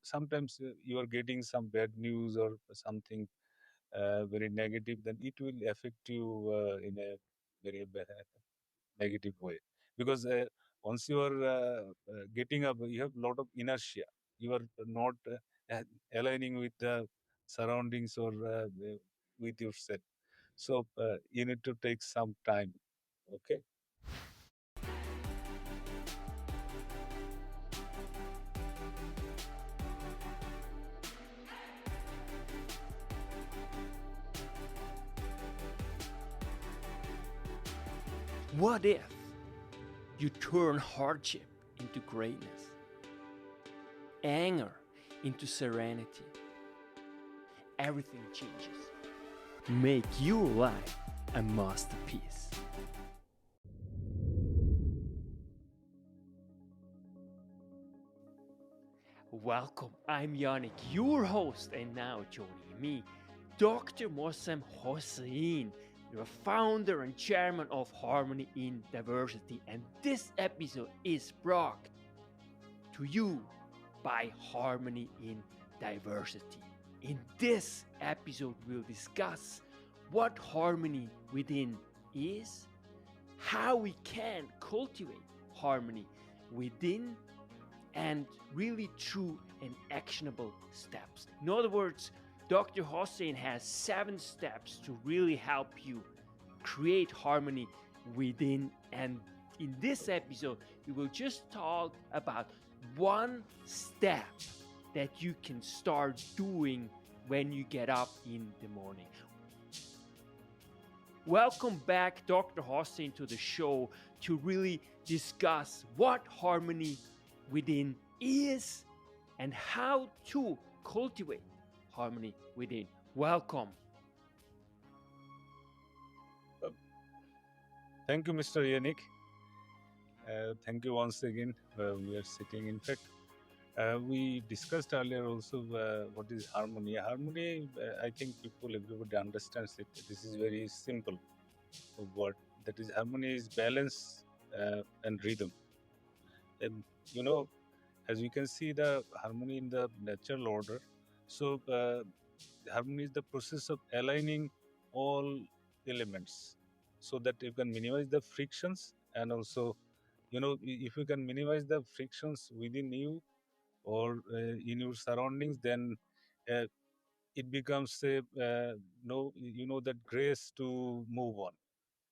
sometimes you are getting some bad news or something very negative, then it will affect you in a very negative way. Because once you are getting up, you have a lot of inertia. You are not aligning with the surroundings or with yourself. So you need to take some time. Okay. What if you turn hardship into greatness, anger into serenity? Everything changes. Make your life a masterpiece. Welcome, I'm Yanik, your host, and now joining me, Dr. Moazzem Hossain, the founder and chairman of Harmony in Diversity, and this episode is brought to you by Harmony in Diversity. In this episode, we'll discuss what harmony within is, how we can cultivate harmony within, and really true and actionable steps. In other words, Dr. Hossain has 7 steps to really help you create harmony within. And in this episode, we will just talk about one step that you can start doing when you get up in the morning. Welcome back, Dr. Hossain, to the show to really discuss what harmony within is and how to cultivate harmony within. Welcome. Thank you, Mr. Yanik. Thank you once again. We are sitting. In fact, we discussed earlier also what is harmony. Harmony, I think everybody understands it. This is very simple. What that is, harmony is balance and rhythm. And as we can see the harmony in the natural order. So harmony is the process of aligning all elements so that you can minimize the frictions, and also if you can minimize the frictions within you or in your surroundings, then uh, it becomes a no that grace to move on,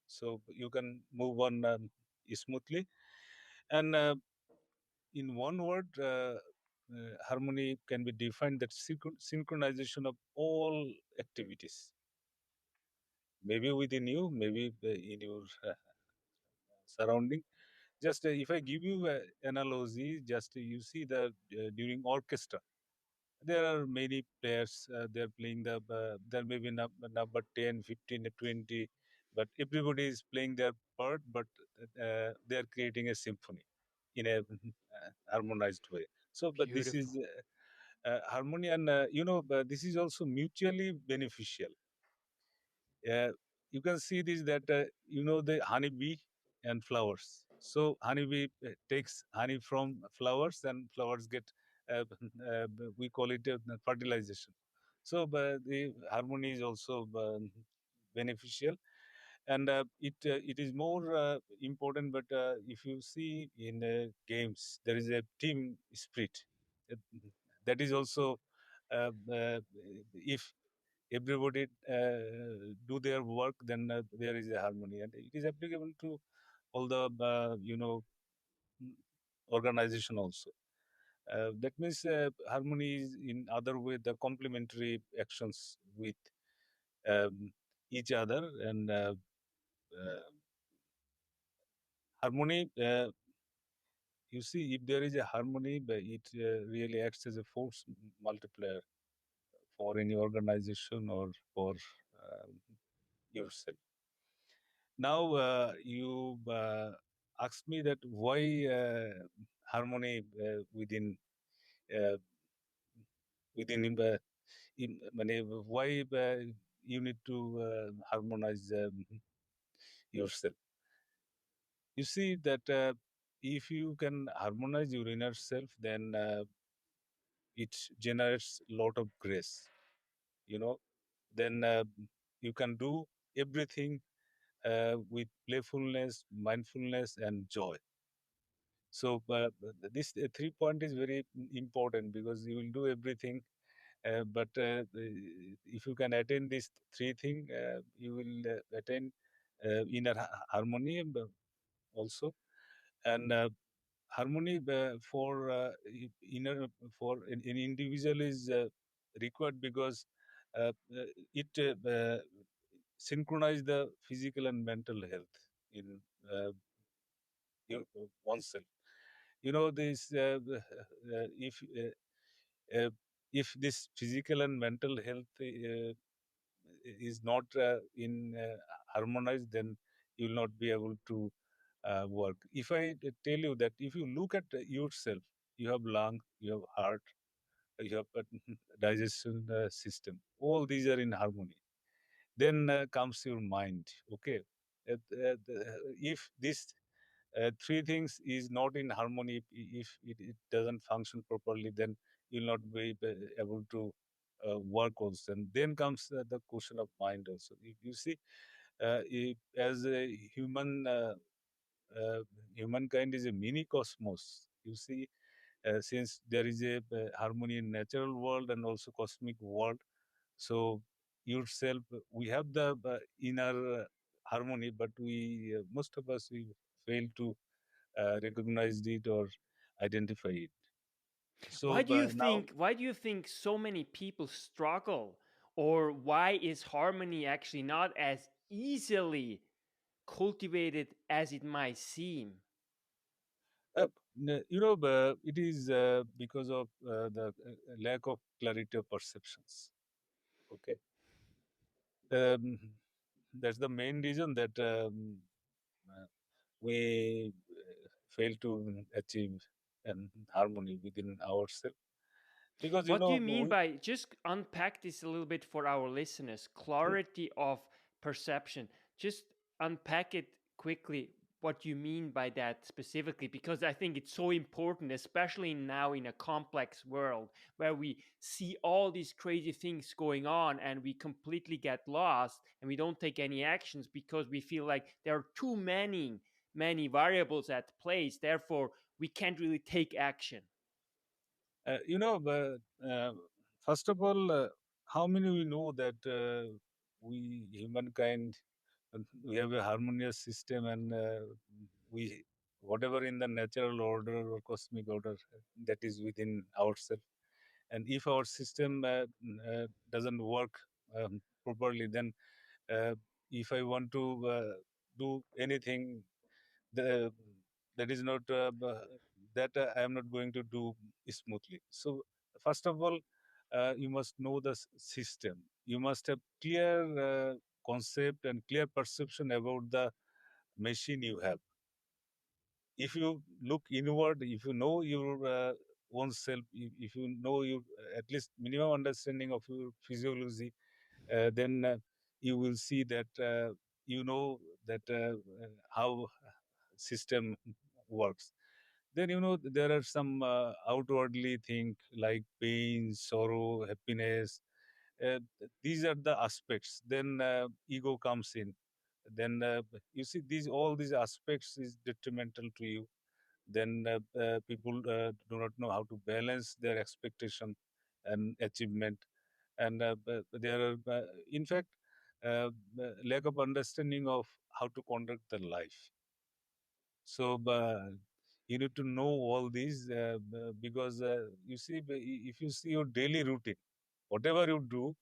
so you can move on smoothly. And in one word, harmony can be defined that synchronization of all activities, maybe within you, maybe in your surrounding. Just if I give you an analogy, just you see the during orchestra, there are many players. They're playing there may be number 10, 15, 20, but everybody is playing their part, but they're creating a symphony in a harmonized way. So, but this Beautiful. is harmony, and this is also mutually beneficial. You can see this that the honeybee and flowers. So honeybee takes honey from flowers, and flowers get we call it fertilization. So the harmony is also beneficial, and it is more important. But if you see in games, there is a team spirit. Uh, that is also if everybody do their work, then there is a harmony, and it is applicable to all the organization also. That means harmony is in other way the complementary actions with um, each other, and harmony. You see, if there is a harmony, it really acts as a force multiplier for any organization or for yourself. Now you asked me that why harmony uh, within মানে why you need to harmonize yourself. You see that if you can harmonize your inner self, then it generates lot of grace, you know. Then you can do everything with playfulness, mindfulness, and joy. So this 3 point is very important, because you will do everything, but if you can attain these three things, you will attain inner harmony also. And harmony for inner, for an individual is required, because it synchronize the physical and mental health in uh, oneself. This uh, if this physical and mental health is not in harmonized, then you will not be able to work. If I tell you that if you look at yourself, you have lung, you have heart, you have digestion system, all these are in harmony. Then comes your mind. Okay. If this three things is not in harmony, if it doesn't function properly, then you'll not be able to work also. And then comes the question of mind also. If you see, as a uh, humankind is a mini cosmos. You see, since there is a harmony in natural world and also cosmic world, so yourself, we have the inner harmony, but we most of us, we fail to recognize it or identify it. So now, Why do you think so many people struggle, or why is harmony actually not as easily cultivated as it might seem? uh, it is because of the lack of clarity of perceptions. Okay. um, that's the main reason that uh, we fail to achieve an harmony within ourselves, because What do you mean by, just unpack this a little bit for our listeners? Clarity of perception. Just unpack it quickly. What you mean by that specifically? Because I think it's so important, especially now in a complex world where we see all these crazy things going on and we completely get lost and we don't take any actions because we feel like there are too many variables at place. Therefore, we can't really take action. but first of all, how many we know that we humankind, we have a harmonious system, and we, whatever in the natural order or cosmic order, that is within ourselves. And if our system doesn't work properly, then uh, if I want to do anything, the, that is not that I am not going to do smoothly. So first of all, you must know the system. You must have clear concept and clear perception about the machine you have. If you look inward, if you know your own self, if you know your at least minimum understanding of your physiology, then you will see that you know that how system works. Then there are some outwardly thing like pain, sorrow, happiness. These are the aspects. Then ego comes in. Then you see, these all these aspects is detrimental to you. Then people do not know how to balance their expectation and achievement. And there are in fact lack of understanding of how to conduct the life. So you need to know all these, because you see, if you see your daily routine, whatever you do,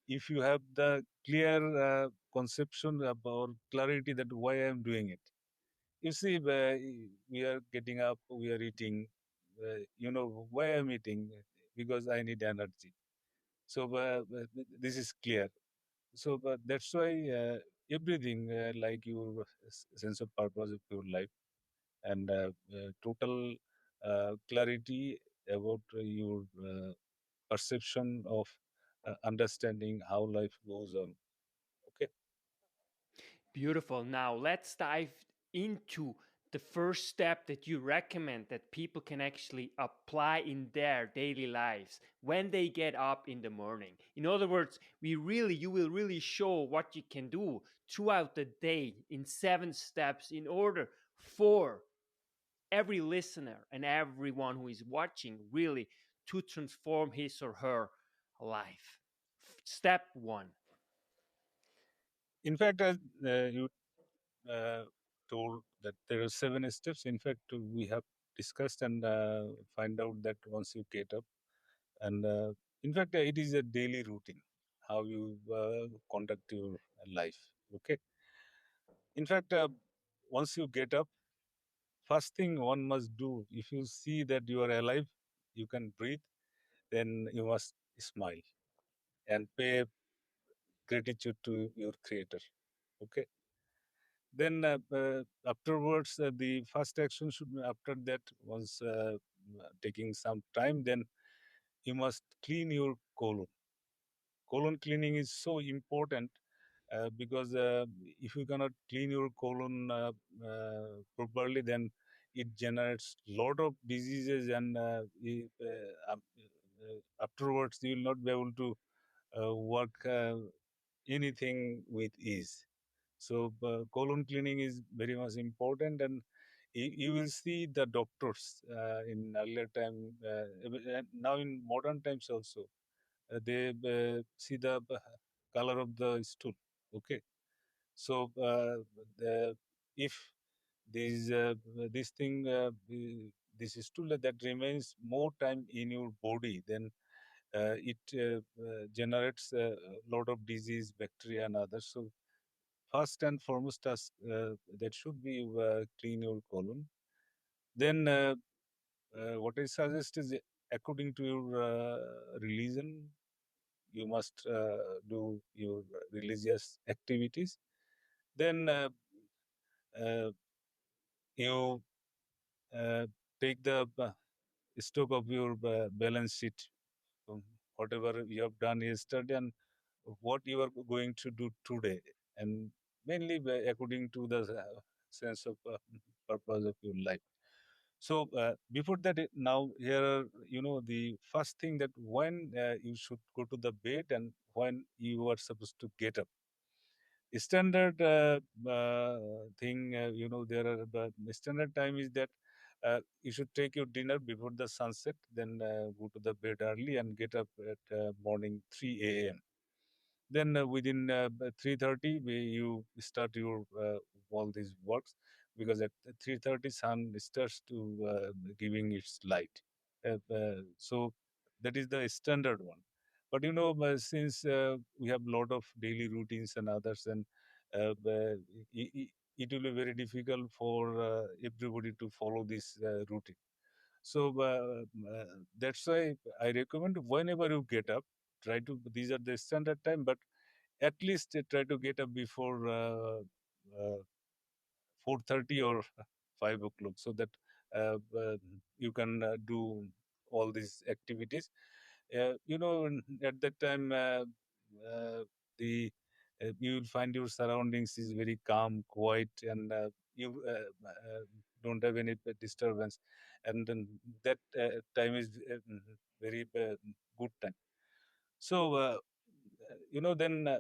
if you have the clear conception about clarity that why I am doing it. You see, we are getting up, we are eating. Why I'm eating, because I need energy. So this is clear. So that's why everything, like your sense of purpose of your life, and total clarity about your perception of understanding how life goes on. Okay. Beautiful. Now let's dive into the first step that you recommend that people can actually apply in their daily lives when they get up in the morning? In other words, you will really show what you can do throughout the day in 7 steps in order for every listener and everyone who is watching really to transform his or her life. Step one. In fact, as you uh, told that there are 7 steps. In fact, we have discussed and find out that once you get up, and in fact, it is a daily routine how you conduct your life. Okay. In fact, once you get up, first thing one must do, if you see that you are alive, you can breathe, then you must smile and pay gratitude to your creator. Okay. Then afterwards, the first action should be after that, once taking some time, then you must clean your colon. Colon cleaning is so important because if you cannot clean your colon properly, then it generates lot of diseases, and afterwards you will not be able to work anything with ease. So colon cleaning is very much important, and you will see the doctors in earlier time, now in modern times also, they see the color of the stool. Okay, so if this this thing this stool that remains more time in your body, then it generates a lot of disease, bacteria, and others. So first and foremost task that should be clean your colon. Then what I suggest is, according to your religion, you must do your religious activities. Then uh, you uh, take the stock of your balance sheet, um, whatever you have done yesterday and what you are going to do today, and mainly according to the sense of purpose of your life. So before that, now here are, the first thing, that when you should go to the bed and when you are supposed to get up. Standard thing, there are the standard time is that you should take your dinner before the sunset, then go to the bed early and get up at morning 3 a.m. Then within 3:30, you start your all these works, because at 3:30 sun starts to giving its light. So that is the standard one. But since we have a lot of daily routines and others, and it will be very difficult for everybody to follow this routine. So that's why I recommend, whenever you get up, try to, these are the standard time, but at least try to get up before 4:30 or 5 o'clock, so that you can do all these activities. At that time, the you will find your surroundings is very calm, quiet, and you don't have any disturbance, and then that time is very good time. So then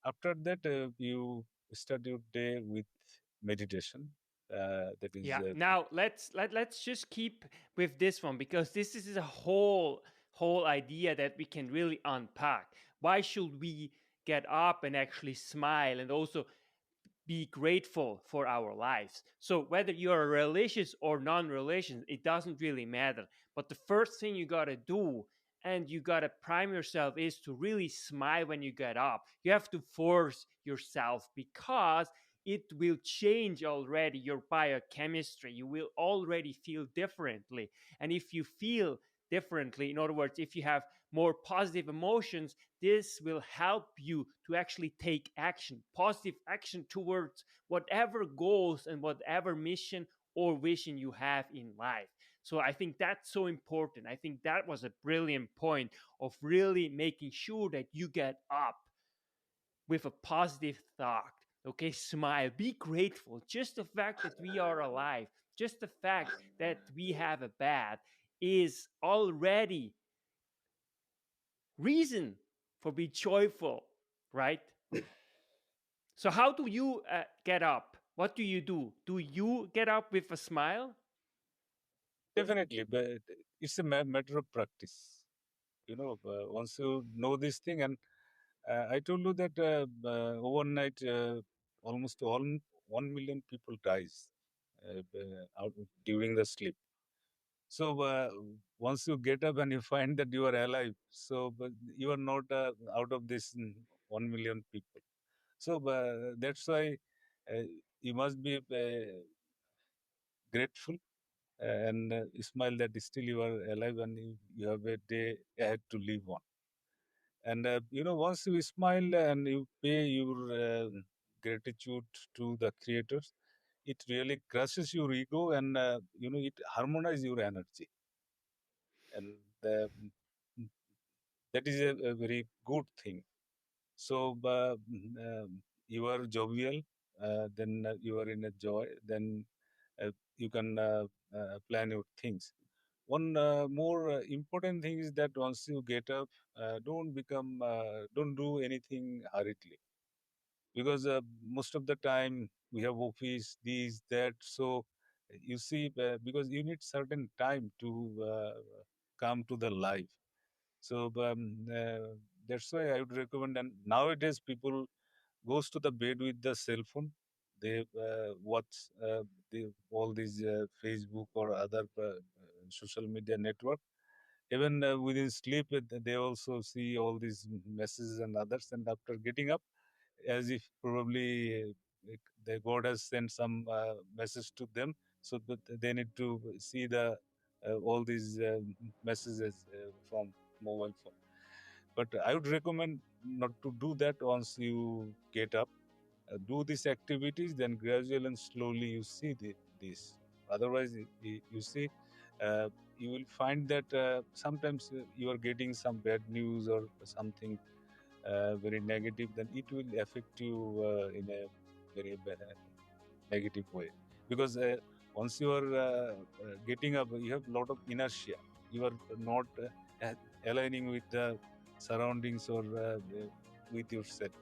after that, you start your day with meditation. That is Yeah. Now let's just keep with this one because this is a whole idea that we can really unpack. Why should we get up and actually smile and also be grateful for our lives? So whether you're religious or non-religious, it doesn't really matter. But the first thing you gotta do and you gotta prime yourself is to really smile when you get up. You have to force yourself because it will change already your biochemistry. You will already feel differently. And if you feel differently, in other words, if you have more positive emotions, this will help you to actually take action, positive action towards whatever goals and whatever mission or vision you have in life. So I think that's so important. I think that was a brilliant point of really making sure that you get up with a positive thought. Okay, smile, be grateful. Just the fact that we are alive, just the fact that we have a bed is already reason for be joyful, right? So how do you get up? What do you do? Do you get up with a smile? Definitely, but it's a matter of practice. Once you know this thing, and I told you that overnight, almost all 1 million people dies during the sleep. So once you get up and you find that you are alive, so but you are not out of this 1 million people. So that's why uh, you must be grateful and smile that still you are alive and you have a day ahead to live on. And once you smile and you pay your gratitude to the creators, it really crushes your ego and it harmonizes your energy, and that is a very good thing. So you are jovial, then you are in a joy, then you can plan your things. One more important thing is that once you get up, don't do anything hurriedly, because most of the time we have office, these, that. So you see, because you need certain time to come to the life. So that's why I would recommend. And nowadays, people goes to the bed with the cell phone. They watch all these Facebook or other social media network. Even within sleep, they also see all these messages and others. And after getting up, as if probably the God has sent some message to them, so that they need to see the all these messages from mobile phone. But I would recommend not to do that once you get up. Do these activities, then gradually and slowly you see this. Otherwise, you see, you will find that sometimes you are getting some bad news or something very negative, then it will affect you in a very negative way. Because once you are getting up, you have a lot of inertia. You are not aligning with the surroundings or with yourself.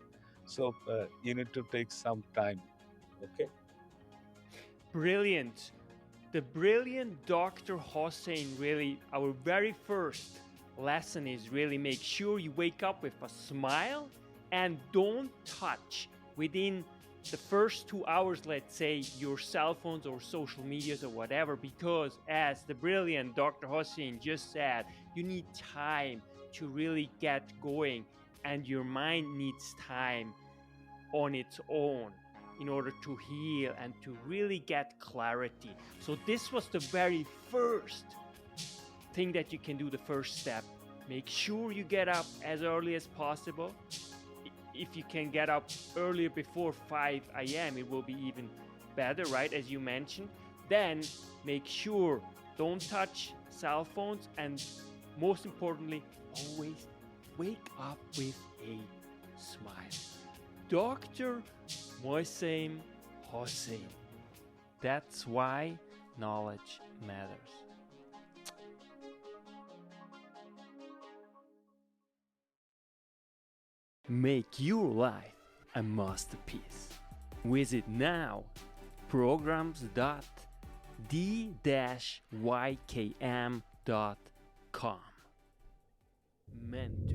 So you need to take some time. Okay. Brilliant. The brilliant Dr. Hossain, really, our very first lesson is really make sure you wake up with a smile and don't touch within the first 2 hours, let's say, your cell phones or social medias or whatever, because as the brilliant Dr. Hossain just said, you need time to really get going, and your mind needs time on its own in order to heal and to really get clarity. So this was the very first thing that you can do, the first step. Make sure you get up as early as possible. If you can get up earlier before 5 a.m., it will be even better, right? As you mentioned. Then make sure don't touch cell phones, and most importantly, always wake up with a smile. Dr. Moazzem Hossain. That's why knowledge matters. Make your life a masterpiece. Visit now programs.d-ykm.com. Meant to